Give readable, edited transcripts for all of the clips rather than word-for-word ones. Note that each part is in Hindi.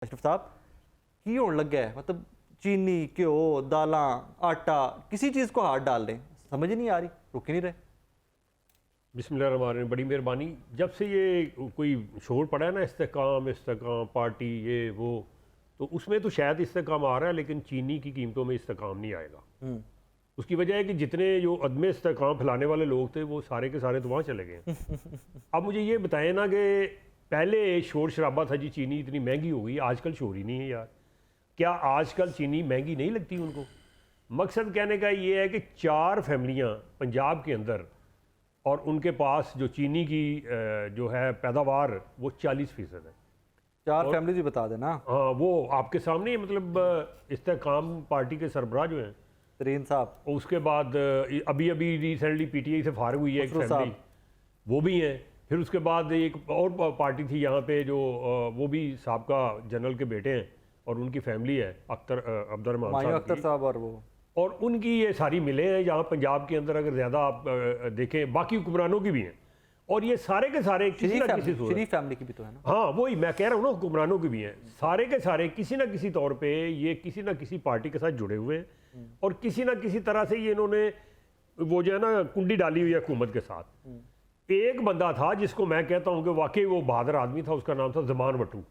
अशरफ साहब की होने लग गया है, मतलब चीनी घ्यो दालां आटा किसी चीज़ को हाथ डाल दें, समझ ही नहीं आ रही, रुक ही नहीं रहे। बिस्मिल्लाहिर्रहमानिर्रहीम। बड़ी मेहरबानी। जब से ये कोई शोर पड़ा है ना, इस्तेकाम पार्टी ये वो, तो उसमें तो शायद इस्तेकाम आ रहा है, लेकिन चीनी की कीमतों में इस्तेकाम नहीं आएगा। उसकी वजह है कि जितने जो अदम इस्तेकाम फैलाने वाले लोग थे वो सारे के सारे तो वहाँ चले गए। अब मुझे ये बताएं ना कि पहले शोर शराबा था जी चीनी इतनी महंगी हो गई, आजकल शोर ही नहीं है यार। क्या आजकल चीनी महंगी नहीं लगती उनको? मकसद कहने का ये है कि 4 फैमिलियाँ पंजाब के अंदर, और उनके पास जो चीनी की जो है पैदावार वो 40% है। 4 फैमिली भी बता देना। हाँ, वो आपके सामने, मतलब इस्तेकाम पार्टी के सरबराह जो हैं तरीन साहब, उसके बाद अभी अभी रिसेंटली पीटीआई से फारिग हुई है एक फैमिली, वो भी हैं। फिर उसके बाद एक और पार्टी थी यहाँ पे जो वो भी साहबका जनरल के बेटे हैं और उनकी फैमिली है, अब्दुर्रहमान अख्तर साहब, और उनकी ये सारी मिले हैं यहाँ पंजाब के अंदर। अगर ज़्यादा आप देखें, बाकी हुक्मरानों की भी हैं, और ये सारे के सारे किसी ना किसी शरीफ फैमिली की भी तो है ना। हाँ, वही मैं कह रहा हूँ ना, हुक्मरानों की भी हैं। सारे के सारे किसी ना किसी तौर पे ये किसी ना किसी पार्टी के साथ जुड़े हुए हैं, और किसी ना किसी तरह से ये इन्होंने वो जो है ना कुंडी डाली हुई है हुकूमत के साथ। एक बंदा था जिसको मैं कहता हूँ कि वाकई वो बहादुर आदमी था, उसका नाम था ज़मान भट्टू।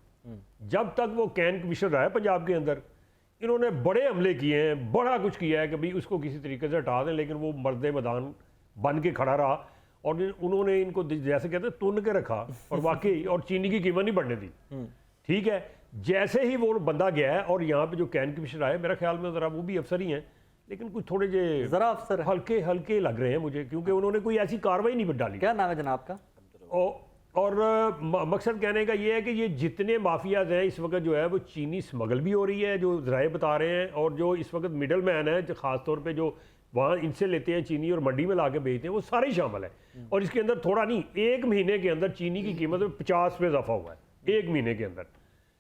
जब तक वो कैन कमिश्नर रहा है पंजाब के अंदर, इन्होंने बड़े हमले किए हैं, बड़ा कुछ किया है कि भाई उसको किसी तरीके से हटा दें, लेकिन वो मर्द मैदान बन के खड़ा रहा, और उन्होंने इनको जैसे कहते हैं तुन के रखा, और वाकई और चीनी की कीमत नहीं बढ़ने दी। ठीक है, जैसे ही वो बंदा गया है, और यहाँ पे जो कैन कमिश्नर आए, मेरा ख्याल में ज़रा वो भी अफसर ही हैं, लेकिन कुछ थोड़े जे जरा अफसर हल्के हल्के लग रहे हैं मुझे, क्योंकि उन्होंने कोई ऐसी कार्रवाई नहीं डाली। क्या नाम है जनाब का? और मकसद कहने का ये है कि ये जितने माफियाज हैं इस वक्त जो है वो चीनी स्मगल भी हो रही है, जो ज़राए बता रहे हैं, और जो इस वक्त मिडल मैन है जो ख़ास तौर पे जो वहाँ इनसे लेते हैं चीनी और मंडी में ला के बेचते हैं, वो सारे शामिल है। और इसके अंदर थोड़ा नहीं, 1 महीने के अंदर चीनी की कीमत में 50 पे इजाफा हुआ है। 1 महीने के अंदर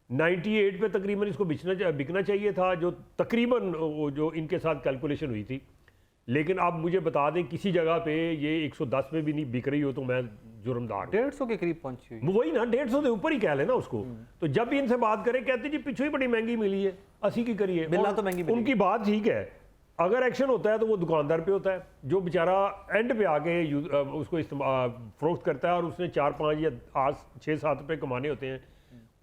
98 पे तकरीबन इसको बिकना चाहिए था, जो तकरीबन जो इनके साथ कैलकुलेशन हुई थी। लेकिन आप मुझे बता दें किसी जगह पे ये 110 में भी नहीं बिक रही हो तो मैं जुर्मदार। 150 के करीब पहुंची हुई, वही ना, 150 से ऊपर ही कह लेना उसको। तो जब भी इनसे बात करें कहते जी पिछू ही बड़ी महंगी मिली है, 80 की करिए, मिलना तो महंगी उनकी बात ठीक है। अगर एक्शन होता है तो वो दुकानदार पे होता है, जो बेचारा एंड पे आके उसको फरोख्त करता है, और उसने 4-5 या 8-6-7 रुपये कमाने होते हैं,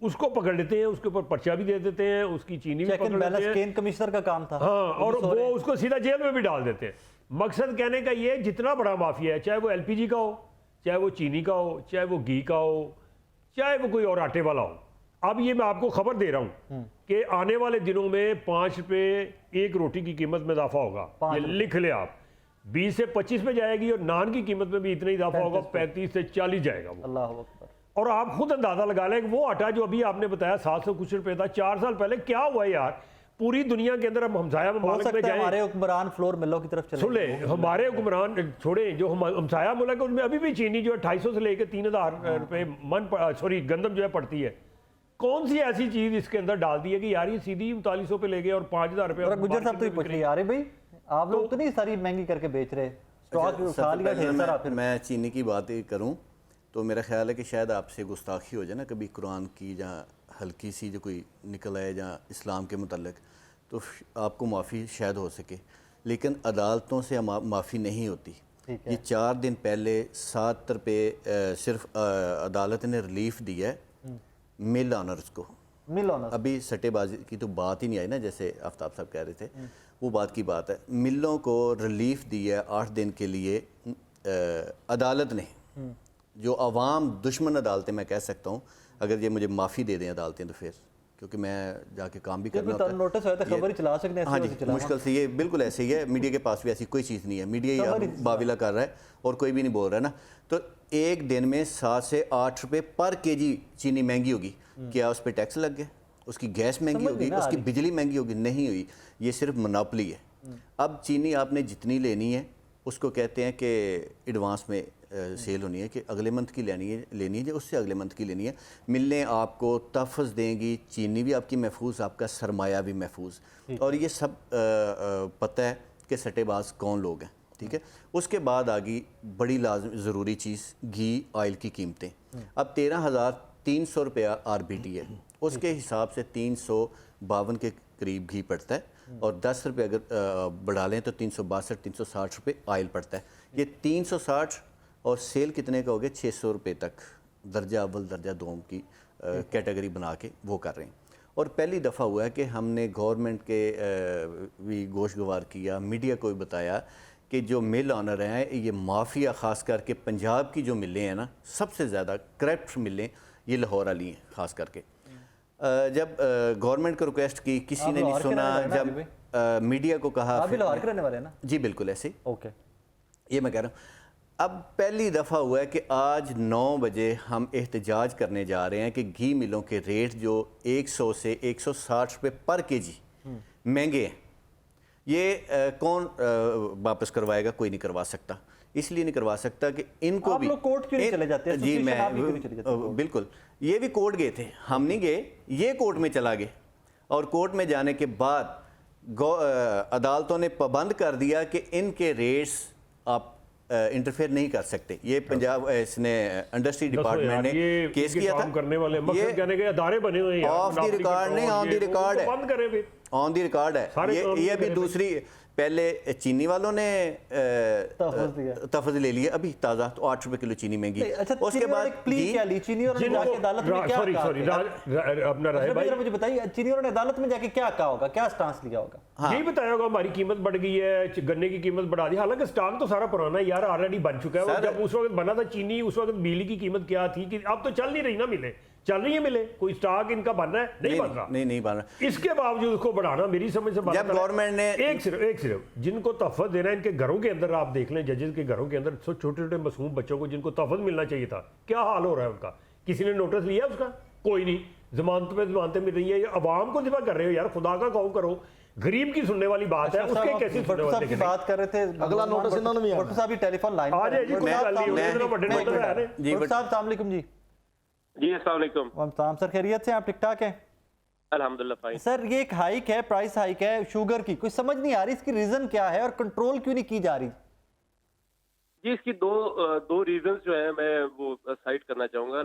उसको पकड़ लेते हैं, उसके ऊपर पर्चा भी दे देते हैं, उसकी चीनी भी पकड़ लेते हैं। कैन कमिश्नर का काम था। हाँ, और वो उसको सीधा जेल में भी डाल देते हैं। मकसद कहने का ये, जितना बड़ा माफिया है, चाहे वो एलपीजी का हो, चाहे वो चीनी का हो, चाहे वो घी का हो, चाहे वो कोई और आटे वाला हो। अब ये मैं आपको खबर दे रहा हूँ कि आने वाले दिनों में 5 रुपये एक रोटी की कीमत में इजाफा होगा। ये लिख ले आप, 20 से 25 पे जाएगी, और नान की कीमत में भी इतना इजाफा होगा, 35 से 40 जाएगा वो। अल्लाह अकबर। और आप खुद अंदाजा लगा लें कि वो आटा जो अभी आपने बताया 700 कुछ रुपये था 4 साल पहले, क्या हुआ यार पूरी दुनिया के अंदर। हम हमसाया मुल्क में जाएं, हमारे हुक्मरान फ्लोर मिलों की तरफ चले, सुन ले, हमारे हुक्मरान छोड़े, जो हमसाया मुल्क उनमें अभी भी चीनी जो है 250 से लेकर 3000 रुपये मन, सॉरी गंदम जो है पड़ती है। कौन सी ऐसी चीज इसके अंदर डाल दी है कि यार ये सीधी 3900 पे ले गए और 5000 रुपये? गुजर साहब तो ही पूछ रही है, अरे भाई आप लोग तो नहीं सारी महंगी करके बेच रहे, स्टॉक उठा लिया ढेर सारा। फिर मैं चीनी की बात करूं तो मेरा ख्याल है कि शायद आपसे गुस्ताखी हो जाए ना कभी कुरान की, जहाँ हल्की सी जो कोई निकल आए जहाँ इस्लाम के मुतल्लिक, तो आपको माफ़ी शायद हो सके, लेकिन अदालतों से माफ़ी नहीं होती। ये 4 दिन पहले 7 रुपये सिर्फ अदालत ने रिलीफ दिया है मिल ऑनर्स को। मिल ऑनर्स, अभी सट्टेबाजी की तो बात ही नहीं आई ना, जैसे आफ्ताब साहब कह रहे थे, वो बात की बात है। मिलों को रिलीफ दिया है 8 दिन के लिए अदालत ने, जो अवाम दुश्मन अदालतें मैं कह सकता हूँ। अगर ये मुझे माफ़ी दे दें अदालतें तो फिर, क्योंकि मैं जाके काम भी करना होता है, नोटिस होता है, खबर ही चला सकते हैं। हाँ जी, मुश्किल से, ये बिल्कुल ऐसे ही है। मीडिया के पास भी ऐसी कोई चीज़ नहीं है, मीडिया ही बाविला कर रहा है और कोई भी नहीं बोल रहा है ना। तो एक दिन में 7 से 8 रुपये पर केजी चीनी महंगी होगी। क्या उस पर टैक्स लग गया? उसकी गैस महंगी होगी, उसकी बिजली महंगी होगी? नहीं हुई, ये सिर्फ मोनोपोली है। अब चीनी आपने जितनी लेनी है उसको कहते हैं कि एडवांस में सेल होनी है, कि अगले मंथ की लेनी है उससे अगले मंथ की लेनी है। मिलने आपको तहफ़्फ़ुज़ देंगी, चीनी भी आपकी महफूज, आपका सरमाया भी महफूज, और ये सब पता है कि सट्टेबाज कौन लोग हैं। ठीक है, उसके बाद आ गई बड़ी ज़रूरी चीज़, घी ऑयल की कीमतें। अब 13,300 रुपया RBT है, उसके हिसाब से 352 के करीब घी पड़ता है और 10 रुपये अगर बढ़ा लें तो 362 360 रुपये ऑयल पड़ता है। ये 360 और सेल कितने का हो गया 600 रुपये तक दर्जा अव्वल दर्जा दोम की कैटेगरी बना के वो कर रहे हैं। और पहली दफ़ा हुआ है कि हमने गवर्नमेंट के भी गोशगवार किया, मीडिया को भी बताया कि जो मिल ऑनर हैं ये माफिया, ख़ास करके पंजाब की जो मिलें हैं ना, सबसे ज़्यादा करप्ट मिलें ये लाहौर वाली हैं ख़ास करके। जब गवर्नमेंट को रिक्वेस्ट की किसी ने नहीं सुना, जब मीडिया को कहा, आप भी लाहौर के रहने वाले हैं ना? जी बिल्कुल ऐसे ही। ओके, ये मैं कह रहा हूँ अब पहली दफ़ा हुआ है कि आज 9 बजे हम एहतजाज करने जा रहे हैं कि घी मिलों के रेट जो 100 से 160 रुपये पर केजी महंगे हैं, ये कौन वापस करवाएगा? कोई नहीं करवा सकता। इसलिए नहीं करवा सकता कि इनको आप भी लोग कोर्ट क्यों नहीं चले जाते हैं? जी आप भी क्यों नहीं चले जाते मैं बिल्कुल, ये भी कोर्ट गए थे, हम नहीं गए, ये कोर्ट में चला गए और कोर्ट में जाने के बाद अदालतों ने पाबंद कर दिया कि इनके रेट्स आप इंटरफेयर नहीं कर सकते। ये पंजाब इसने इंडस्ट्री डिपार्टमेंट ने केस किया था। करने वाले मकसद कहने के अदारे बने हुए हैं, ऑफ द रिकॉर्ड नहीं, ऑन द रिकॉर्ड है, बंद करें भी, ऑन द रिकॉर्ड है। ये भी दूसरी, पहले चीनी वालों ने तहफ़्फ़ुज़ ले लिया अभी ताज़ा, तो 8 रुपए किलो चीनी महंगी। अच्छा, उसके बाद प्ली क्या ली चीनी और जाके अदालत में क्या कहा? अपना रहे भाई, मुझे बताइए, चीनी और अदालत में जाके क्या कहा होगा, क्या स्टांस लिया होगा? यही बताया होगा हमारी कीमत बढ़ गई है, गन्ने की कीमत बढ़ा दी। हालांकि स्टॉक तो सारा पुराना है यार, ऑलरेडी बन चुका है। जब उस वक्त बना था चीनी, उस वक्त बिजली की कीमत क्या थी कि अब तो चल नहीं रही ना, मिले चल रही है, मिले कोई स्टॉक इनका बन रहा है? नहीं बन रहा, नहीं बन रहा। इसके बावजूद उसको बढ़ाना मेरी समझ से जब गवर्नमेंट ने एक सिर्फ जिनको तहफ़्फ़ुज़ देना है, इनके घरों के अंदर आप देख लें, जजेस के घरों के अंदर छोटे छोटे मासूम बच्चों को जिनको तहफ़्फ़ुज़ मिलना चाहिए था, क्या हाल हो रहा है उनका? किसी ने नोटिस लिया उसका? कोई नहीं। जमानत पे जमानतें मिल रही है, ये अवाम को दिफा कर रहे हो यार, खुदा का कहो करो। गरीब की सुनने वाली बात है, उसके कैसे सुनने वाले? बात कर रहे थे, अगला नोटिस इन्होंने भी भट्टू साहब भी टेलीफोन लाइन आ जाए जी, कोई गल नहीं, उन्होंने बड़े नोटिस आ रहे हैं। जी भट्टू साहब अस्सलाम वालेकुम जी। जी अस्सलाम वालेकुम। वालेकुम सर, खैरियत से? आप ठीक ठाक हैं? अल्हम्दुलिल्लाह फाइन। सर, ये एक हाइक है, प्राइस हाइक है शुगर की, कुछ समझ नहीं आ रही इसकी रीजन क्या है और कंट्रोल क्यों नहीं की जा रही? जी, इसकी दो रीजंस जो है मैं वो साइट करना चाहूंगा।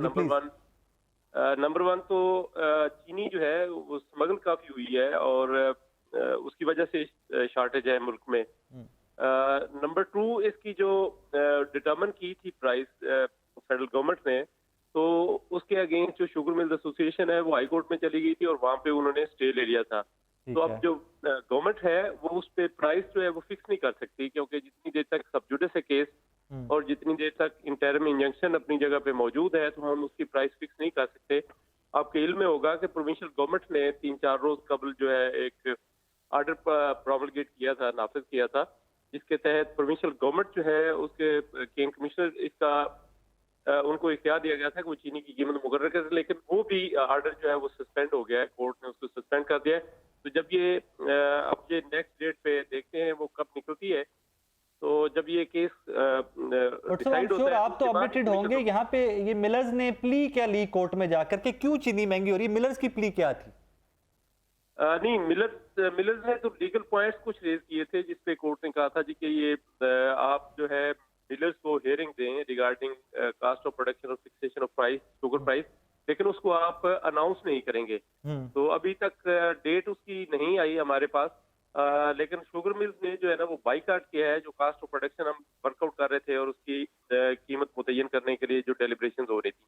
नंबर वन तो चीनी जो है वो स्मगल काफी हुई है और उसकी वजह से शॉर्टेज है मुल्क में। नंबर टू, इसकी जो डिटरमिन की थी प्राइस फेडरल गवर्नमेंट ने, तो उसके अगेंस्ट जो शुगर मिल्स एसोसिएशन है वो हाई कोर्ट में चली गई थी और वहां पे उन्होंने स्टे ले लिया था। तो अब जो गवर्नमेंट है वो उस पे प्राइस जो है वो फिक्स नहीं कर सकती, क्योंकि जितनी देर तक सब जुडिस है केस और जितनी देर तक इंटरिम इंजंक्शन अपनी जगह पे मौजूद है तो हम उसकी प्राइस फिक्स नहीं कर सकते। आपके इल्म में होगा कि प्रोविंशियल गवर्नमेंट ने 3-4 रोज कबल जो है एक ऑर्डर प्रोमलगेट किया था, नाफिज किया था, जिसके तहत प्रोविंशियल गवर्नमेंट जो है उसके केन कमिश्नर इसका उनको इख्तियार दिया गया था कि वो चीनी की कीमत मुकर्रर करें, लेकिन वो भी ऑर्डर जो है वो सस्पेंड हो गया है, कोर्ट ने उसको सस्पेंड कर दिया है। तो जब ये अब ये नेक्स्ट डेट पे देखते हैं वो कब निकलती है, तो जब ये केस डिसाइड होता है, आप तो अपडेटेड होंगे, यहाँ पे ये मिलर्स ने प्ली क्या ली कोर्ट में जाकर के, क्यों चीनी महंगी हो रही है? मिलर्स की प्ली क्या थी? नहीं, मिलर्स ने तो लीगल पॉइंट्स कुछ रेज किए थे जिसपे कोर्ट ने कहा था जी कि ये आप जो है डीलर्स को हियरिंग दें रिगार्डिंग कास्ट ऑफ प्रोडक्शन और fixation of price, sugar price, लेकिन उसको आप अनाउंस नहीं करेंगे। तो अभी तक डेट उसकी नहीं आई हमारे पास, लेकिन शुगर मिल्स ने जो है ना वो बाइकाट किया है, जो कास्ट ऑफ प्रोडक्शन हम वर्कआउट कर रहे थे और उसकी कीमत मुतय्यन करने के लिए जो डेलिब्रेशन हो रही थी।